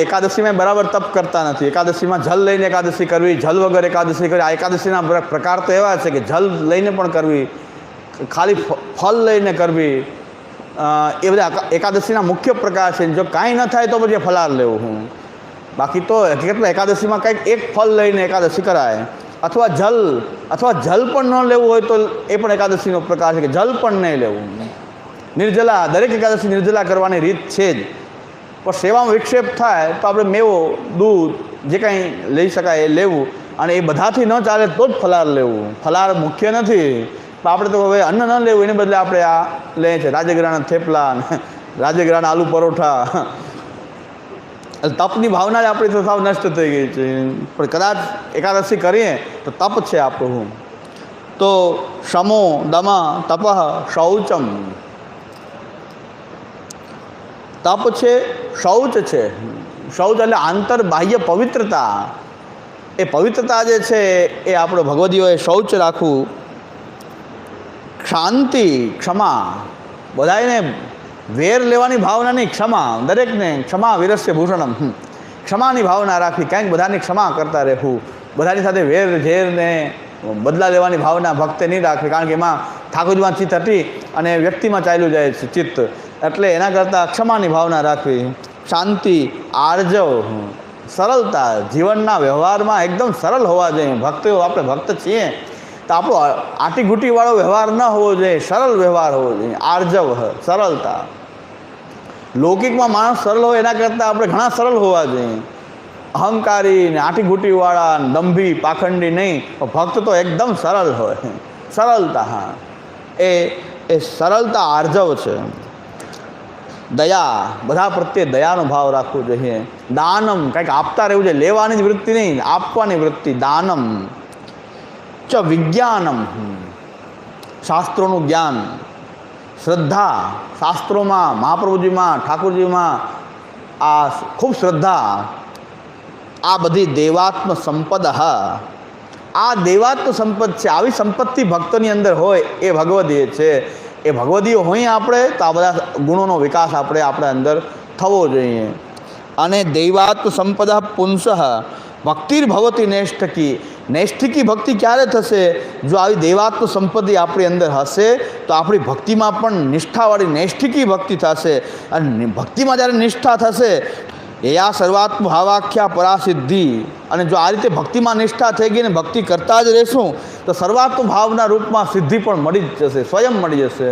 એકાદશીમાં બરાબર તપ કરતા નથી. એકાદશીમાં જલ લઈને એકાદશી કરવી, જલ વગર એકાદશી કરવી. આ એકાદશીના પ્રકાર તો એવા છે કે જલ લઈને પણ કરવી, ખાલી ફળ લઈને કરવી, એ બધા એકાદશીના મુખ્ય પ્રકાર છે. જો કાંઈ ન થાય તો પછી ફલાર લેવું. બાકી તો હકીકતમાં એકાદશીમાં કંઈક એક ફળ લઈને એકાદશી કરાય, અથવા જલ પણ ન લેવું હોય તો એ પણ એકાદશીનો પ્રકાર છે કે જલ પણ નહીં લેવું. નિર્જલા, દરેક એકાદશી નિર્જલા કરવાની રીત છે જ. પણ સેવામાં વિક્ષેપ થાય તો આપણે મેવો, દૂધ, જે કાંઈ લઈ શકાય એ લેવું. અને એ બધાથી ન ચાલે તો જ ફલાર લેવું. ફલાર મુખ્ય નથી. પણ આપણે તો હવે અન્ન ન લેવું, એને બદલે આપણે આ લઈએ છીએ રાજગરાના થેપલા, રાજગરાના આલુ પરોઠા. તપની ભાવના જ આપણી તો સાવ નષ્ટ થઈ ગઈ છે. પણ કદાચ એકાદશી કરીએ તો તપ છે આપણું. તો શમો દમ તપ શૌચમ, તપ છે, શૌચ છે. શૌચ એટલે આંતર બાહ્ય પવિત્રતા. એ પવિત્રતા જે છે એ આપણો ભગવદીઓએ શૌચ રાખવું. શાંતિ, ક્ષમા, બધાને વેર લેવાની ભાવના નહીં, ક્ષમા, દરેકને ક્ષમા વિરસ્ય ભૂષણમ. ક્ષમાની ભાવના રાખવી, કંઈક બધાની ક્ષમા કરતા રહેવું. બધાની સાથે વેર ઝેરને બદલા લેવાની ભાવના ભક્તે નહીં રાખવી, કારણ કે એમાં ઠાકોરજીમાં ચિત્ત હતી અને વ્યક્તિમાં ચાલ્યું જાય છે ચિત્ત. એટલે એના કરતાં ક્ષમાની ભાવના રાખવી. શાંતિ, આર્જવ, સરળતા, જીવનના વ્યવહારમાં એકદમ સરળ હોવા જોઈએ. ભક્તો, આપણે ભક્ત છીએ તો આપણો આટીઘૂટીવાળો વ્યવહાર ન હોવો જોઈએ, સરળ વ્યવહાર હોવો જોઈએ. આર્જવ, સરળતા. લૌકિકમાં માણસ સરળ હોય એના કરતાં આપણે ઘણા સરળ હોવા જોઈએ. અહંકારી ને આટીઘૂટીવાળા, દંભી, પાખંડી નહીં. ભક્ત તો એકદમ સરળ હોય. સરળતા, હા, એ સરળતા આર્જવ છે. દયા, બધા પ્રત્યે દયાનો ભાવ રાખવો જોઈએ. દાનમ, કંઈક આપતા રહેવું જોઈએ. લેવાની જ વૃત્તિ નહીં, આપવાની વૃત્તિ. દાનમ ચ વિજ્ઞાનમ, શાસ્ત્રોનું જ્ઞાન. શ્રદ્ધા, શાસ્ત્રોમાં, મહાપ્રભુજીમાં, ઠાકોરજીમાં આ ખૂબ શ્રદ્ધા. આ બધી દેવાત્મ સંપદ. આ દેવાત્મ સંપદ છે. આવી સંપત્તિ ભક્તોની અંદર હોય એ ભગવદીય છે. એ ભગવદીય હોય આપણે તો આ બધા ગુણોનો વિકાસ આપણા અંદર થવો જોઈએ. અને દૈવાત્મ સંપદા પુંસઃ ભક્તિર્ભવતી નૈષ્ઠિકી. નૈષ્ઠિકી ભક્તિ ક્યારે થશે? જો આવી દૈવાત્મ સંપત્તિ આપણી અંદર હશે તો આપણી ભક્તિમાં પણ નિષ્ઠાવાળી નૈષ્ઠિકી ભક્તિ થશે. અને ભક્તિમાં જ્યારે નિષ્ઠા થશે એયા સર્વાત્મ ભાવાખ્યા પરાસિદ્ધિ. અને જો આ રીતે ભક્તિમાં નિષ્ઠા થઈ ગઈ ને ભક્તિ કરતા જ રહેશું તો સર્વાત્મ ભાવના રૂપમાં સિદ્ધિ પણ મળી જ જશે, સ્વયં મળી જશે.